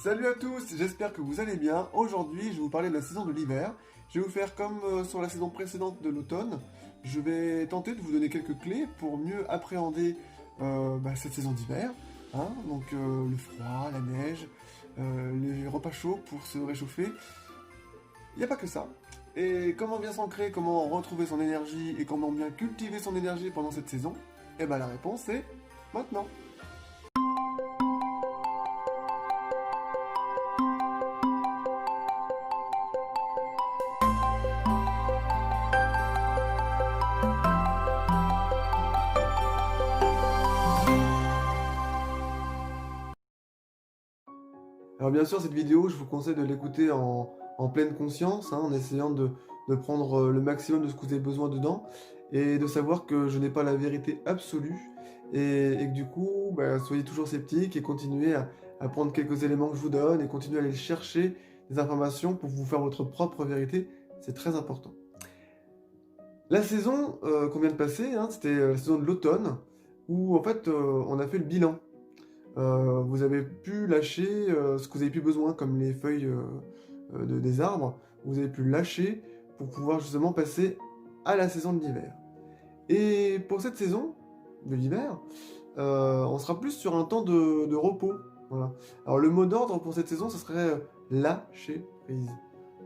Salut à tous, j'espère que vous allez bien. Aujourd'hui, je vais vous parler de la saison de l'hiver. Je vais vous faire comme sur la saison précédente de l'automne. Je vais tenter de vous donner quelques clés pour mieux appréhender cette saison d'hiver. Hein. Donc le froid, la neige, les repas chauds pour se réchauffer. Il n'y a pas que ça. Et comment bien s'ancrer, comment retrouver son énergie et comment bien cultiver son énergie pendant cette saison? Eh bien la réponse est maintenant. Alors bien sûr, cette vidéo, je vous conseille de l'écouter en pleine conscience, hein, en essayant de prendre le maximum de ce que vous avez besoin dedans, et de savoir que je n'ai pas la vérité absolue, et que du coup, soyez toujours sceptiques et continuez à prendre quelques éléments que je vous donne, et continuez à aller chercher des informations pour vous faire votre propre vérité, c'est très important. La saison qu'on vient de passer, hein, c'était la saison de l'automne, où en fait on a fait le bilan. Vous avez pu lâcher ce que vous avez plus besoin, comme les feuilles des arbres. Vous avez pu lâcher pour pouvoir justement passer à la saison de l'hiver. Et pour cette saison de l'hiver, on sera plus sur un temps de repos. Voilà. Alors le mot d'ordre pour cette saison, ce serait lâcher prise.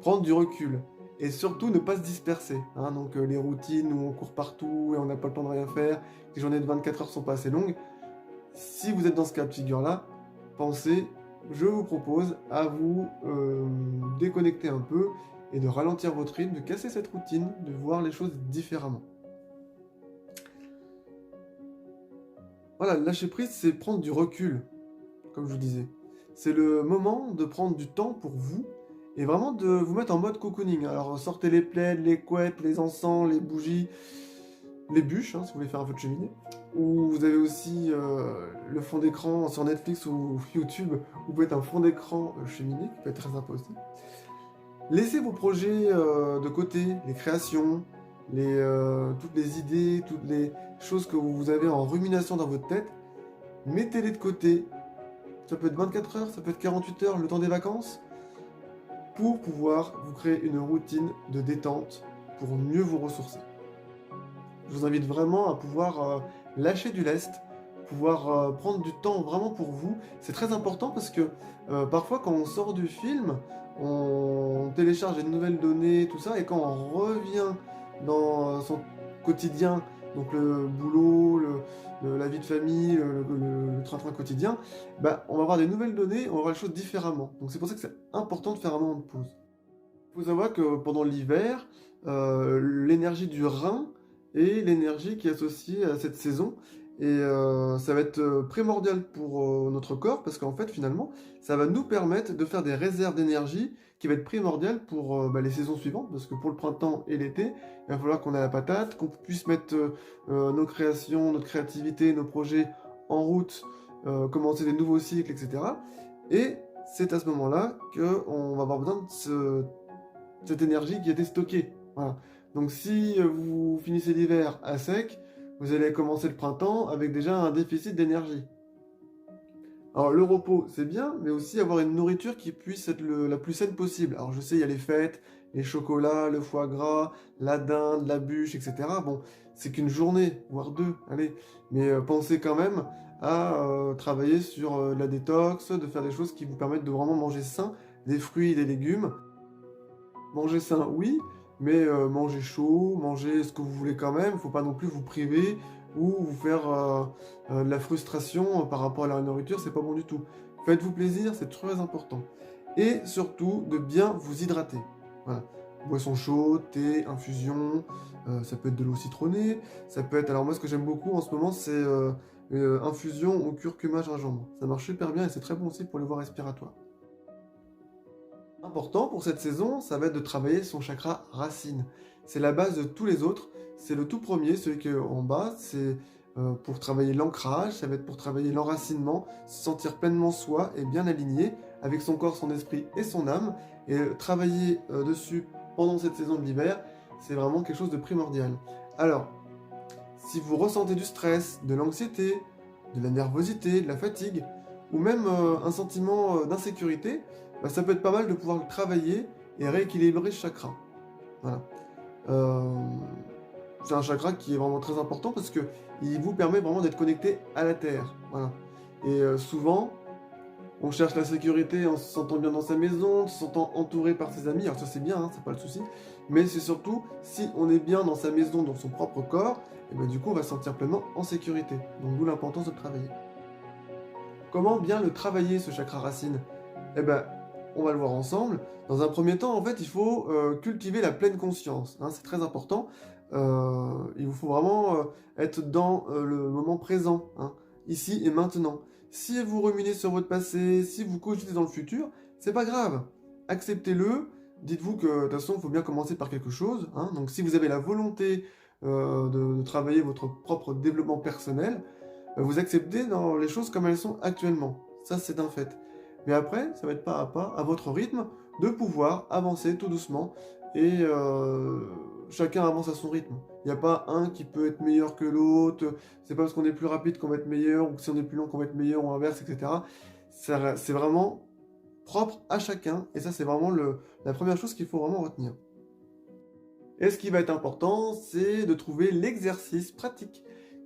Prendre du recul. Et surtout ne pas se disperser. Hein. Donc les routines où on court partout et on n'a pas le temps de rien faire, les journées de 24 heures sont pas assez longues. Si vous êtes dans ce cas de figure-là, je vous propose à vous déconnecter un peu et de ralentir votre rythme, de casser cette routine, de voir les choses différemment. Voilà, lâcher prise, c'est prendre du recul, comme je vous disais. C'est le moment de prendre du temps pour vous et vraiment de vous mettre en mode cocooning. Alors sortez les plaids, les couettes, les encens, les bougies, les bûches, hein, si vous voulez faire un feu de cheminée. Ou vous avez aussi le fond d'écran sur Netflix ou YouTube, vous pouvez être un fond d'écran cheminée, qui peut être très sympa aussi. Laissez vos projets de côté, les créations, toutes les idées, toutes les choses que vous avez en rumination dans votre tête, mettez-les de côté. Ça peut être 24 heures, ça peut être 48 heures, le temps des vacances, pour pouvoir vous créer une routine de détente pour mieux vous ressourcer. Je vous invite vraiment à pouvoir lâcher du lest, pouvoir prendre du temps vraiment pour vous. C'est très important parce que parfois quand on sort du film, on télécharge des nouvelles données, tout ça, et quand on revient dans son quotidien, donc le boulot, la vie de famille, le train-train quotidien, on va avoir des nouvelles données, on va voir les choses différemment. Donc c'est pour ça que c'est important de faire un moment de pause. Il faut savoir que pendant l'hiver, l'énergie du rein et l'énergie qui est associée à cette saison. Et ça va être primordial pour notre corps parce qu'en fait, finalement, ça va nous permettre de faire des réserves d'énergie qui va être primordiale pour les saisons suivantes. Parce que pour le printemps et l'été, il va falloir qu'on ait la patate, qu'on puisse mettre nos créations, notre créativité, nos projets en route, commencer des nouveaux cycles, etc. Et c'est à ce moment-là qu'on va avoir besoin de cette énergie qui a été stockée. Voilà. Donc si vous finissez l'hiver à sec, vous allez commencer le printemps avec déjà un déficit d'énergie. Alors le repos, c'est bien, mais aussi avoir une nourriture qui puisse être la plus saine possible. Alors je sais, il y a les fêtes, les chocolats, le foie gras, la dinde, la bûche, etc. Bon, c'est qu'une journée, voire deux, allez. Mais pensez quand même à travailler sur la détox, de faire des choses qui vous permettent de vraiment manger sain, des fruits et des légumes. Manger sain, oui, mais manger chaud, manger ce que vous voulez quand même. Il ne faut pas non plus vous priver ou vous faire de la frustration par rapport à la nourriture, c'est pas bon du tout. Faites-vous plaisir, c'est très important. Et surtout, de bien vous hydrater. Voilà. Boisson chaude, thé, infusion, ça peut être de l'eau citronnée, ça peut être... Alors moi, ce que j'aime beaucoup en ce moment, c'est infusion au curcuma gingembre. Ça marche super bien et c'est très bon aussi pour les voies respiratoires. Important pour cette saison, ça va être de travailler son chakra racine. C'est la base de tous les autres. C'est le tout premier, celui qui est en bas. C'est pour travailler l'ancrage, ça va être pour travailler l'enracinement, se sentir pleinement soi et bien aligné avec son corps, son esprit et son âme. Et travailler dessus pendant cette saison de l'hiver, c'est vraiment quelque chose de primordial. Alors, si vous ressentez du stress, de l'anxiété, de la nervosité, de la fatigue, ou même un sentiment d'insécurité, bah, ça peut être pas mal de pouvoir le travailler et rééquilibrer ce chakra. Voilà. Euh, c'est un chakra qui est vraiment très important parce que il vous permet vraiment d'être connecté à la Terre. Voilà. Et souvent, on cherche la sécurité en se sentant bien dans sa maison, en se sentant entouré par ses amis. Alors ça c'est bien, hein, c'est pas le souci. Mais c'est surtout si on est bien dans sa maison, dans son propre corps, et ben du coup on va se sentir pleinement en sécurité. Donc d'où l'importance de le travailler. Comment bien le travailler ce chakra racine? Eh ben, on va le voir ensemble. Dans un premier temps, en fait, il faut cultiver la pleine conscience. Hein, c'est très important. Il vous faut vraiment être dans le moment présent, hein, ici et maintenant. Si vous ruminez sur votre passé, si vous cogitez dans le futur, c'est pas grave. Acceptez-le. Dites-vous que de toute façon, il faut bien commencer par quelque chose. Hein. Donc, si vous avez la volonté de travailler votre propre développement personnel, vous acceptez dans les choses comme elles sont actuellement. Ça, c'est un fait. Mais après, ça va être pas, à votre rythme, de pouvoir avancer tout doucement et chacun avance à son rythme. Il n'y a pas un qui peut être meilleur que l'autre, c'est pas parce qu'on est plus rapide qu'on va être meilleur, ou que si on est plus long qu'on va être meilleur, ou inverse, etc. C'est vraiment propre à chacun, et ça c'est vraiment la première chose qu'il faut vraiment retenir. Et ce qui va être important, c'est de trouver l'exercice pratique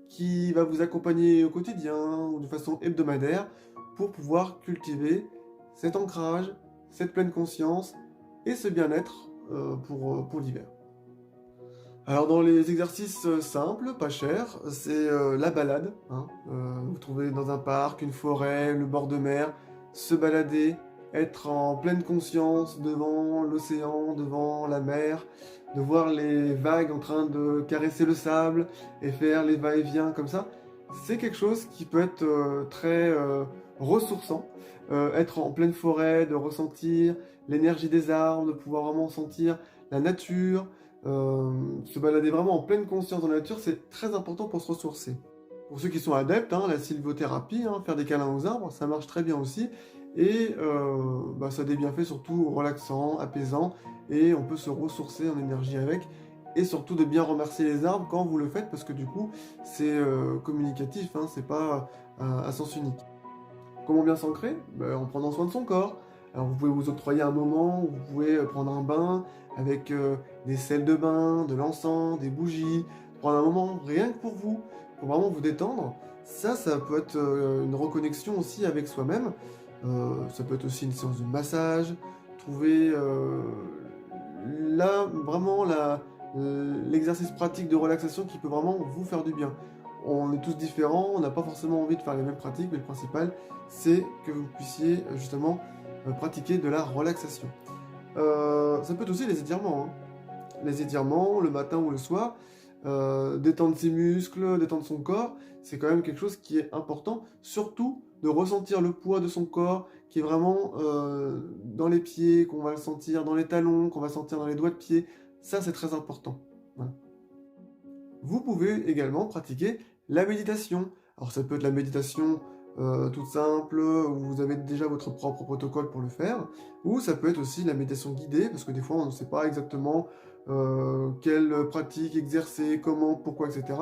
qui va vous accompagner au quotidien ou de façon hebdomadaire pour pouvoir cultiver cet ancrage, cette pleine conscience et ce bien-être pour l'hiver. Alors dans les exercices simples, pas chers, c'est la balade. Hein. Vous trouvez dans un parc, une forêt, le bord de mer, se balader, être en pleine conscience devant l'océan, devant la mer, de voir les vagues en train de caresser le sable et faire les va-et-vient comme ça. C'est quelque chose qui peut être très ressourçant. Être en pleine forêt, de ressentir l'énergie des arbres, de pouvoir vraiment sentir la nature, se balader vraiment en pleine conscience dans la nature, c'est très important pour se ressourcer. Pour ceux qui sont adeptes, hein, la sylvothérapie, hein, faire des câlins aux arbres, ça marche très bien aussi. Et bah, ça a des bienfaits surtout relaxants, apaisants, et on peut se ressourcer en énergie avec. Et surtout de bien remercier les arbres quand vous le faites, parce que du coup, c'est communicatif, hein, c'est pas à sens unique. Comment bien s'ancrer? En prenant soin de son corps. Alors vous pouvez vous octroyer un moment où vous pouvez prendre un bain avec des sels de bain, de l'encens, des bougies, prendre un moment rien que pour vraiment vous détendre. Ça peut être une reconnexion aussi avec soi-même. Ça peut être aussi une séance de massage. Trouver là vraiment l'exercice pratique de relaxation qui peut vraiment vous faire du bien. On est tous différents, on n'a pas forcément envie de faire les mêmes pratiques, mais le principal, c'est que vous puissiez justement pratiquer de la relaxation. Ça peut être aussi les étirements. Hein. Les étirements, le matin ou le soir, détendre ses muscles, détendre son corps, c'est quand même quelque chose qui est important, surtout de ressentir le poids de son corps, qui est vraiment dans les pieds, qu'on va le sentir dans les talons, qu'on va sentir dans les doigts de pied. Ça, c'est très important. Voilà. Vous pouvez également pratiquer la méditation. Alors ça peut être la méditation toute simple, où vous avez déjà votre propre protocole pour le faire, ou ça peut être aussi la méditation guidée, parce que des fois on ne sait pas exactement quelle pratique exercer, comment, pourquoi, etc.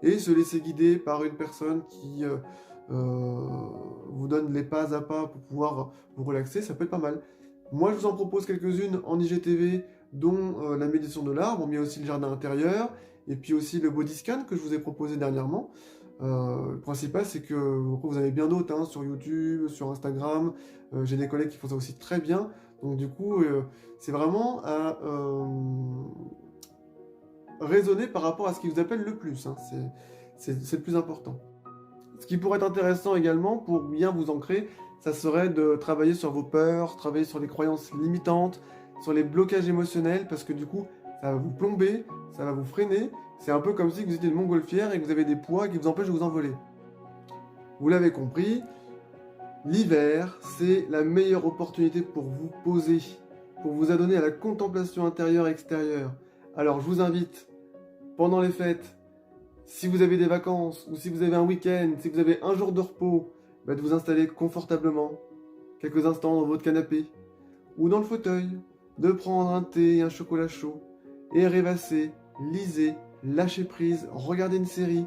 Et se laisser guider par une personne qui vous donne les pas à pas pour pouvoir vous relaxer, ça peut être pas mal. Moi je vous en propose quelques-unes en IGTV, dont la méditation de l'arbre, mais aussi le jardin intérieur, et puis aussi le body scan que je vous ai proposé dernièrement. Le principal, c'est que vous avez bien d'autres hein, sur YouTube, sur Instagram. J'ai des collègues qui font ça aussi très bien. Donc du coup, c'est vraiment à raisonner par rapport à ce qui vous appelle le plus. Hein. C'est le plus important. Ce qui pourrait être intéressant également pour bien vous ancrer, ça serait de travailler sur vos peurs, travailler sur les croyances limitantes, sur les blocages émotionnels, parce que du coup, ça va vous plomber, ça va vous freiner. C'est un peu comme si vous étiez une montgolfière et que vous avez des poids qui vous empêchent de vous envoler. Vous l'avez compris, l'hiver, c'est la meilleure opportunité pour vous poser, pour vous adonner à la contemplation intérieure et extérieure. Alors je vous invite, pendant les fêtes, si vous avez des vacances, ou si vous avez un week-end, si vous avez un jour de repos, de vous installer confortablement, quelques instants dans votre canapé, ou dans le fauteuil, de prendre un thé et un chocolat chaud, et rêvasser, lisez, lâchez prise, regardez une série,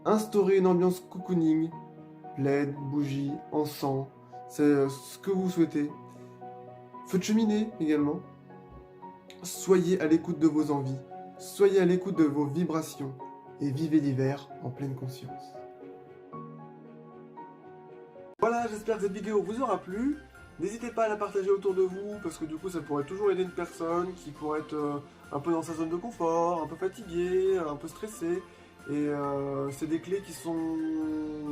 instaurez une ambiance cocooning, plaid, bougie, encens, c'est ce que vous souhaitez. Feu de cheminée également. Soyez à l'écoute de vos envies, soyez à l'écoute de vos vibrations et vivez l'hiver en pleine conscience. Voilà, j'espère que cette vidéo vous aura plu. N'hésitez pas à la partager autour de vous, parce que du coup ça pourrait toujours aider une personne qui pourrait être un peu dans sa zone de confort, un peu fatiguée, un peu stressée. Et c'est des clés qui sont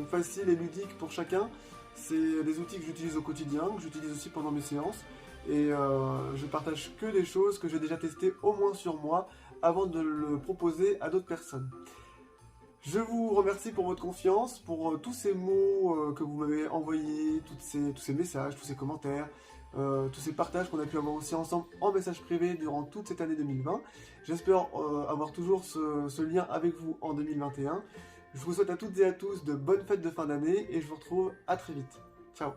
faciles et ludiques pour chacun. C'est des outils que j'utilise au quotidien, que j'utilise aussi pendant mes séances. Et je partage que des choses que j'ai déjà testées au moins sur moi avant de le proposer à d'autres personnes. Je vous remercie pour votre confiance, pour tous ces mots que vous m'avez envoyés, tous ces messages, tous ces commentaires, tous ces partages qu'on a pu avoir aussi ensemble en message privé durant toute cette année 2020. J'espère avoir toujours ce lien avec vous en 2021. Je vous souhaite à toutes et à tous de bonnes fêtes de fin d'année et je vous retrouve à très vite. Ciao!